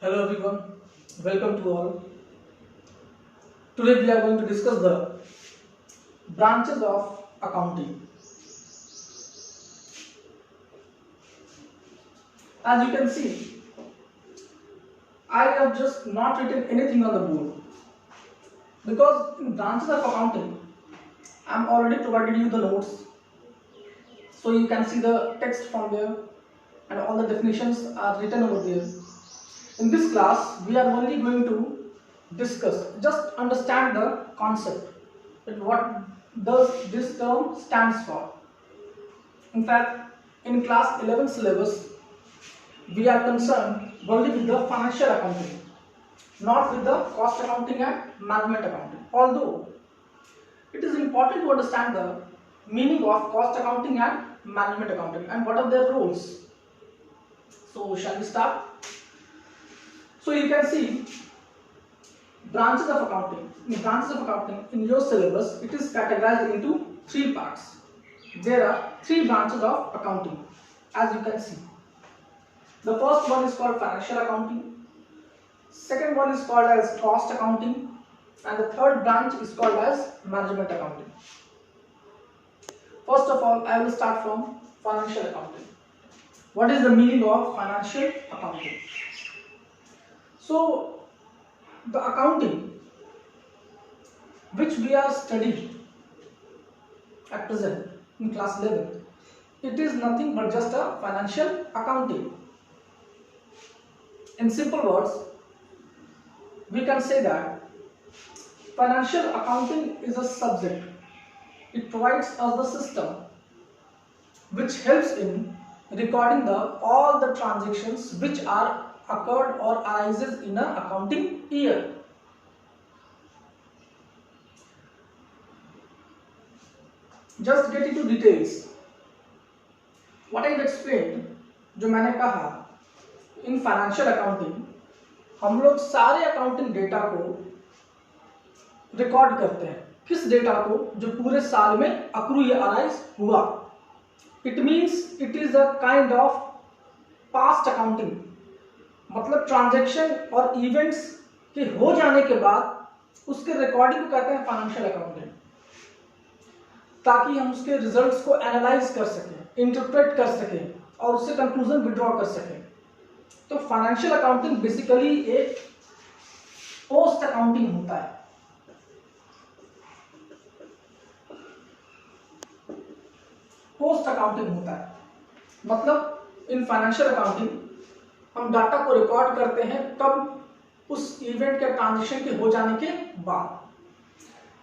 Hello everyone, welcome to all. Today we are going to discuss the branches of accounting. As you can see, I have just not written anything on the board because in branches of accounting, I am already provided you the notes, so you can see the text from there and all the definitions are written over there. In this class, we are only going to discuss, just understand the concept, that what does this term stands for. In fact, in class 11 syllabus, we are concerned only with the financial accounting, not with the cost accounting and management accounting. Although it is important to understand the meaning of cost accounting and management accounting and what are their roles. So shall we start? So you can see branches of accounting. In branches of accounting in your syllabus, it is categorized into three parts. There are three branches of accounting, as you can see. The first one is called financial accounting. Second one is called as cost accounting, and the third branch is called as management accounting. First of all, I will start from financial accounting. What is the meaning of financial accounting? So, the accounting which we are studying at present in class 11, it is nothing but just a financial accounting. In simple words, we can say that financial accounting is a subject. It provides us the system which helps in recording all the transactions which are occurred or arises in an accounting year. Just get into details. What I have explained, जो मैंने कहा, in financial accounting हम लोग सारे accounting data को record करते हैं. किस डेटा को? जो पूरे साल में अक्रू या अराइज हुआ. It means it is a kind of past accounting. मतलब ट्रांजैक्शन और इवेंट्स के हो जाने के बाद उसके रिकॉर्डिंग को कहते हैं फाइनेंशियल अकाउंटिंग, ताकि हम उसके रिजल्ट्स को एनालाइज कर सकें, इंटरप्रेट कर सकें और उससे कंक्लूजन विड्रॉ कर सकें. तो फाइनेंशियल अकाउंटिंग बेसिकली एक पोस्ट अकाउंटिंग होता है. पोस्ट अकाउंटिंग होता है मतलब इन फाइनेंशियल अकाउंटिंग हम डाटा को रिकॉर्ड करते हैं कब? उस इवेंट के ट्रांजैक्शन के हो जाने के बाद.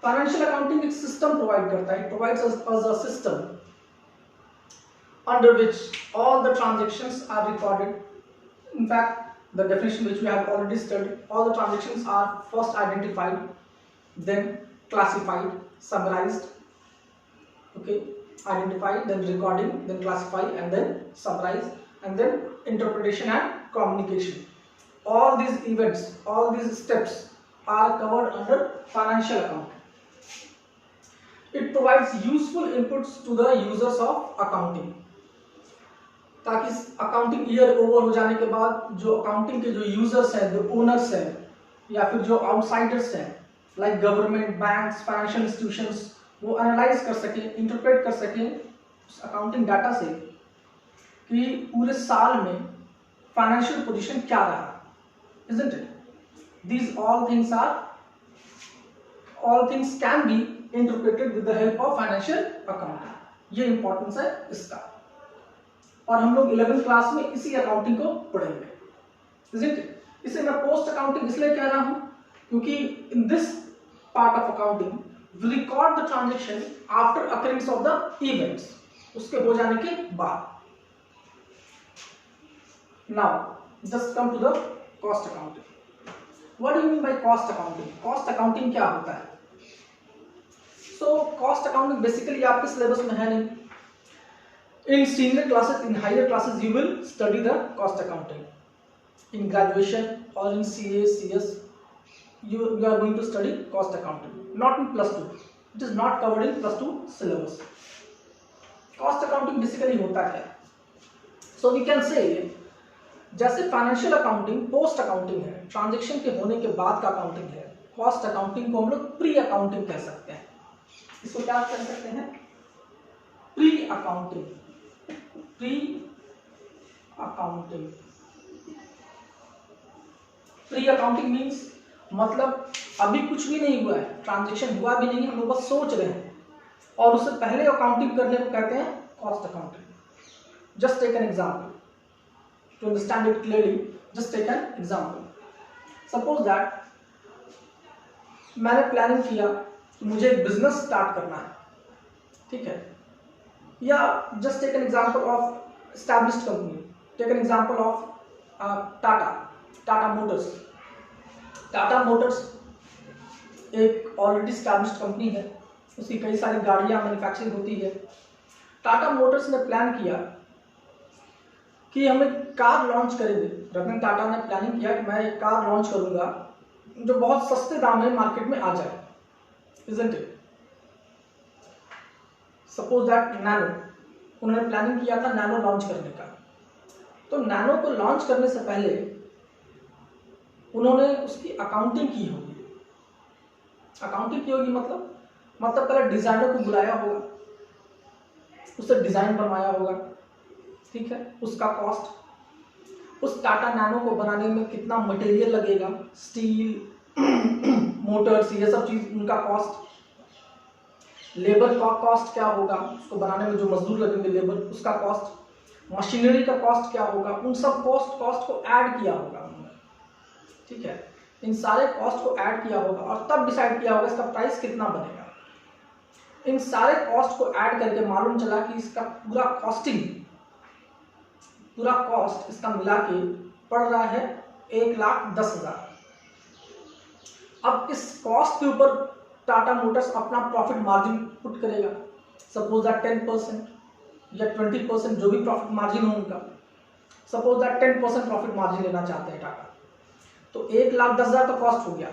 फाइनेंशियल अकाउंटिंग एक सिस्टम प्रोवाइड करता है. It provides us a system under which all the transactions are recorded. In fact, the definition which we have already studied, all the transactions are first identified, then classified, summarized. Okay, identified, then recording, then classify, and then summarize, and then interpretation and communication. All these events, all these steps are covered under financial accounting. It provides useful inputs to the users of accounting, ताकि accounting year over हो जाने के बाद जो accounting के जो users हैं, जो ओनर्स हैं या फिर जो आउटसाइडर्स हैं like government, banks, financial institutions, वो एनालाइज कर सकें, इंटरप्रेट कर सकें उस अकाउंटिंग डाटा से कि पूरे साल में फाइनेंशियल पोजीशन क्या रहा. Isn't it? These all things can be interpreted with the help of financial accounting. ये इंपॉर्टेंस है इसका, और हम लोग 11th क्लास में इसी अकाउंटिंग को पढ़ेंगे. Isn't it? इसे मैं पोस्ट अकाउंटिंग इसलिए कह रहा हूं क्योंकि in this part of accounting we record the transaction after occurrence of the events, उसके हो जाने के बाद. Now just come to the cost accounting. What do you mean by cost accounting? Cost accounting क्या होता है? So cost accounting basically आपके syllabus में है नहीं. In senior classes, in higher classes, you will study the cost accounting. In graduation or in CA, CS, you are going to study cost accounting. Not in plus 2. It is not covered in plus 2 syllabus. Cost accounting basically होता है. So we can say जैसे financial accounting post accounting है, transaction के होने के बाद का accounting है। कॉस्ट अकाउंटिंग को हम लोग प्री अकाउंटिंग कह सकते हैं। इसको क्या कह सकते हैं? Pre accounting. Pre accounting. Pre accounting means मतलब अभी कुछ भी नहीं हुआ है, ट्रांजेक्शन हुआ भी नहीं है, हम लोग बस सोच रहे हैं और उससे पहले अकाउंटिंग करने को कहते हैं cost accounting. Just take an example to understand it clearly. Just take an example. Suppose that मैंने प्लानिंग किया कि मुझे एक बिजनेस स्टार्ट करना है, ठीक है, या just take an example of established company. Take an example of Tata motors. Tata motors एक ऑलरेडी एस्टैब्लिश्ड कंपनी है, उसकी कई सारी गाड़ियां मैन्युफैक्चरिंग होती है। टाटा मोटर्स ने प्लान किया कि हम एक कार लॉन्च करेंगे। रतन टाटा ने प्लानिंग किया कि मैं एक कार लॉन्च करूंगा जो बहुत सस्ते दाम में मार्केट में आ जाए, isn't it? Suppose that nano, उन्होंने प्लानिंग किया था नैनो लॉन्च करने का। तो नैनो को लॉन्च करने से पहले उन्होंने उसकी अकाउंटिंग की होगी। अकाउंटिंग की होगी मतलब पहले डिजाइनर को बुलाया होगा, उससे डिजाइन बनवाया होगा, ठीक है, उसका कॉस्ट, उस टाटा नैनो को बनाने में कितना मटेरियल लगेगा, स्टील मोटर्स, ये सब चीज, उनका कॉस्ट, लेबर का कॉस्ट क्या होगा, उसको बनाने में जो मजदूर लगेंगे लेबर, उसका कॉस्ट, मशीनरी का कॉस्ट क्या होगा, उन सब कॉस्ट को ऐड किया होगा उन्होंने, ठीक है। इन सारे कॉस्ट को ऐड किया होगा और तब डिसाइड किया होगा इसका प्राइस कितना बनेगा। इन सारे कॉस्ट को ऐड करके मालूम चला कि इसका पूरा कॉस्ट इसका मिला के पड़ रहा है 1,10,000। अब इस कॉस्ट के ऊपर टाटा मोटर्स अपना प्रॉफिट मार्जिन पुट करेगा। सपोज दैट 10% या 20%, जो भी प्रॉफिट मार्जिन हो उनका। सपोज दैट 10% प्रॉफिट मार्जिन लेना चाहते हैं टाटा, तो 1,10,000 का कॉस्ट हो गया।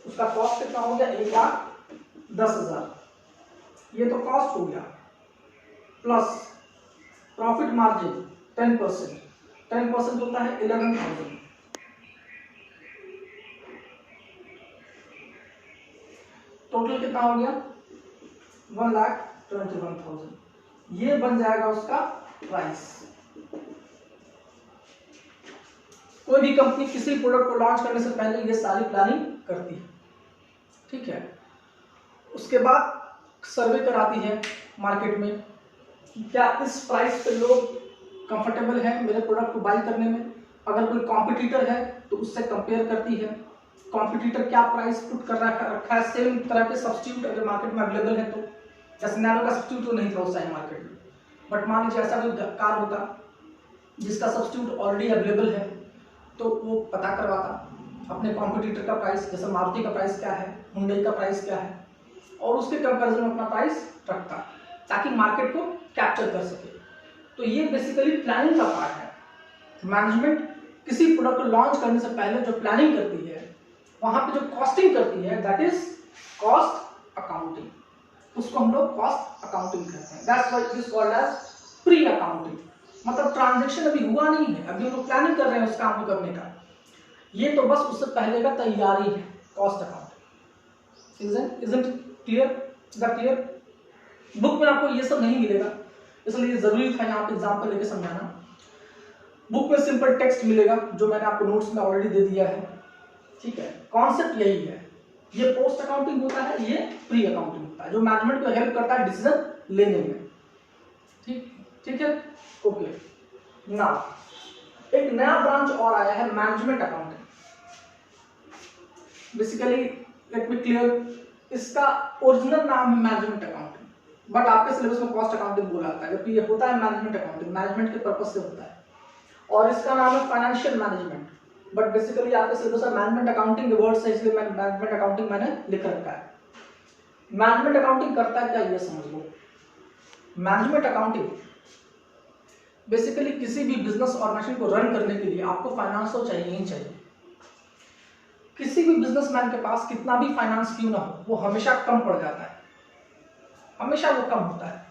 उसका कॉस्ट कितना हो गया? 1,10,000। ये तो कॉस्ट हो गया, प्लस प्रॉफिट मार्जिन 10%। 10% होता है 11,000। टोटल कितना हो गया? 1,21,000। ये बन जाएगा उसका प्राइस। कोई भी कंपनी किसी प्रोडक्ट को लॉन्च करने से पहले ये सारी प्लानिंग करती है, ठीक है। उसके बाद सर्वे कराती है मार्केट में कि क्या इस प्राइस पे लोग कंफर्टेबल है मेरे प्रोडक्ट को बाई करने में। अगर कोई कॉम्पिटिटर है तो उससे कंपेयर करती है, कॉम्पिटिटर क्या प्राइस पुट कर रखा है, सेम तरह के सब्स्टिट्यूट अगर मार्केट में अवेलेबल है तो। जैसे नैनो का सब्स्टिट्यूट तो नहीं था उस टाइम मार्केट में, बट मान लीजिए ऐसा कोई कार होता जिसका सब्स्टिट्यूट ऑलरेडी अवेलेबल है, तो वो पता करवाता अपने कॉम्पिटिटर का प्राइस, जैसे मारुति का प्राइस क्या है, हुंडई का प्राइस क्या है, और उसके कंपैरिजन में अपना प्राइस रखता ताकि मार्केट को कैप्चर कर सके। तो ये बेसिकली प्लानिंग का पार्ट है। मैनेजमेंट किसी प्रोडक्ट को लॉन्च करने से पहले जो प्लानिंग करती है, वहां पे जो कॉस्टिंग करती है, दैट इज कॉस्ट अकाउंटिंग। उसको हम लोग कॉस्ट अकाउंटिंग कहते हैं। That's why it is called as pre accounting. मतलब ट्रांजैक्शन अभी हुआ नहीं है, अभी हम लोग प्लानिंग कर रहे हैं उस काम को करने का। ये तो बस उससे पहले का तैयारी है, cost accounting. Isn't clear? Is that clear? Book में आपको ये सब नहीं मिलेगा, इसलिए जरूरी था यहाँ पे एग्जाम्पल लेके समझाना। बुक में सिंपल टेक्स्ट मिलेगा जो मैंने आपको नोट्स में ऑलरेडी दे दिया है, ठीक है। कॉन्सेप्ट यही है, ये पोस्ट अकाउंटिंग होता है, ये प्री अकाउंटिंग होता है, जो मैनेजमेंट को हेल्प करता है डिसीजन लेने में। ठीक है, ओके। नाउ एक नया ब्रांच और आया है, management accounting. Basically let me clear, इसका ओरिजिनल नाम है मैनेजमेंट अकाउंटिंग, बट आपके सिलेबस में कॉस्ट अकाउंटिंग बोला जाता है, जबकि ये होता है मैनेजमेंट अकाउंटिंग, मैनेजमेंट के पर्पज से होता है। और इसका नाम है फाइनेंशियल मैनेजमेंट, बट बेसिकली आपके सिलेबस में मैनेजमेंट अकाउंटिंग के वर्ड से, इसलिए मैनेजमेंट अकाउंटिंग मैंने लिख रखा है। मैनेजमेंट अकाउंटिंग करता है क्या, ये समझ लो। मैनेजमेंट अकाउंटिंग बेसिकली किसी भी बिजनेस ऑर्गेनाइजेशन को रन करने के लिए आपको फाइनेंस तो चाहिए ही चाहिए। किसी भी बिजनेसमैन के पास कितना भी फाइनेंस क्यों ना हो, वो हमेशा कम पड़ जाता है, हमेशा वो कम होता है।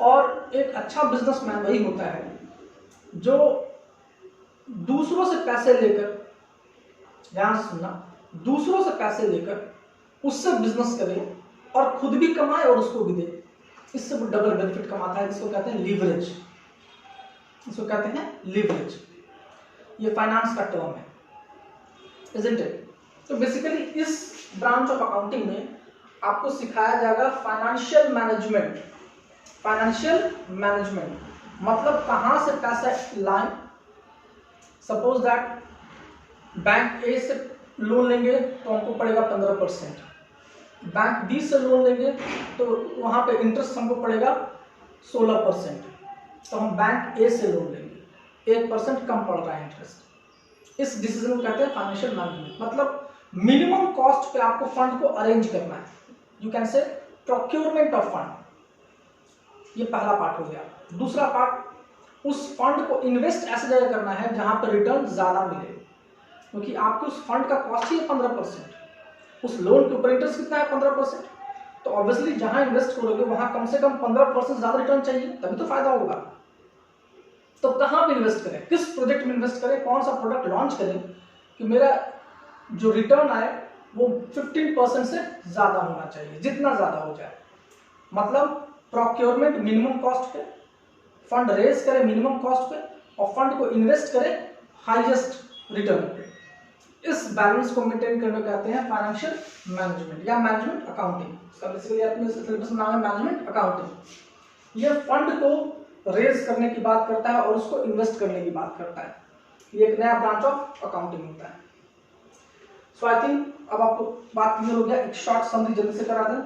और एक अच्छा बिजनेसमैन वही होता है जो दूसरों से पैसे लेकर, ध्यान से सुनना, दूसरों से पैसे लेकर उससे बिजनेस करे और खुद भी कमाए और उसको भी दे, इससे वो डबल बेनिफिट कमाता है, जिसको कहते हैं लीवरेज। इसको कहते हैं लीवरेज। ये फाइनेंस का टर्म है, इजंट इट? तो बेसिकली इस ब्रांच ऑफ अकाउंटिंग में आपको सिखाया जाएगा फाइनेंशियल मैनेजमेंट। फाइनेंशियल मैनेजमेंट मतलब कहां से पैसा लाएं। सपोज दैट बैंक ए से लोन लेंगे तो हमको पड़ेगा 15%, बैंक बी से लोन लेंगे तो वहां पे इंटरेस्ट हमको पड़ेगा 16%, तो हम बैंक ए से लोन लेंगे, 1% कम पड़ रहा है इंटरेस्ट। इस डिसीजन को कहते हैं फाइनेंशियल मैनेजमेंट। मतलब मिनिमम कॉस्ट पे आपको फंड को अरेंज करना है, you can say procurement of fund. ये पहला पार्ट हो गया। दूसरा पार्ट, उस फंड को इन्वेस्ट ऐसी जगह करना है जहां पर रिटर्न ज्यादा मिले, क्योंकि आपके उस फंड का कॉस्ट ही है 15%, उस लोन के ऊपर इंटरेस्ट कितना है 15%, तो ऑब्वियसली जहां इन्वेस्ट करोगे वहां कम से कम 15% ज्यादा रिटर्न चाहिए, तभी तो फायदा होगा। तो कहां पे इन्वेस्ट करें, किस प्रोजेक्ट में इन्वेस्ट करें, कौन सा प्रोडक्ट लॉन्च करें कि मेरा जो रिटर्न आए वो 15% से ज्यादा होना चाहिए, जितना ज्यादा हो जाए। मतलब प्रोक्योरमेंट मिनिमम कॉस्ट पे, फंड रेज करें मिनिमम कॉस्ट पे, और फंड को इन्वेस्ट करें हाईएस्ट रिटर्न पे। इस बैलेंस को मेंटेन करने को कहते हैं फाइनेंशियल मैनेजमेंट या मैनेजमेंट अकाउंटिंग। इसका बेसिकली अपने सिलेबस में नाम है मैनेजमेंट अकाउंटिंग। ये फंड को रेज करने की बात करता है और उसको इन्वेस्ट करने की बात करता है। ये एक नया ब्रांच ऑफ अकाउंटिंग होता है। सो आई थिंक अब आपको बात क्लियर हो गया। एक शॉर्ट समरी जल्दी से करा दें।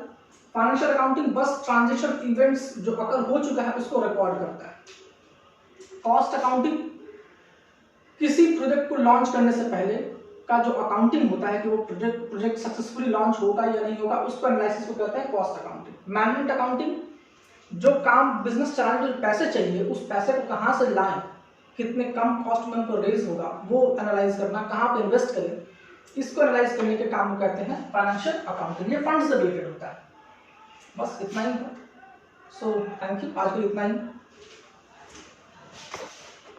फाइनेंशियल अकाउंटिंग बस ट्रांजेक्शन इवेंट्स जो अकर हो चुका है उसको रिकॉर्ड करता है। कॉस्ट अकाउंटिंग किसी प्रोजेक्ट को लॉन्च करने से पहले का जो अकाउंटिंग होता है कि वो प्रोजेक्ट सक्सेसफुली लॉन्च होगा या नहीं होगा, उसको एनालिसिस को कहते हैं कॉस्ट अकाउंटिंग। मैनेजमेंट अकाउंटिंग जो काम बिजनेस चलाने के लिए पैसे चाहिए, उस पैसे को कहाँ से लाएं, कितने कम कॉस्ट में उनको रेज होगा, वो एनालाइज करना, कहाँ पे इन्वेस्ट करें, इसको एनालाइज करने के काम को कहते हैं फाइनेंशियल अकाउंटिंग। ये फंड से रिलेटेड होता है। बस इतना ही है। सो थैंक यू, आज के लिए इतना ही।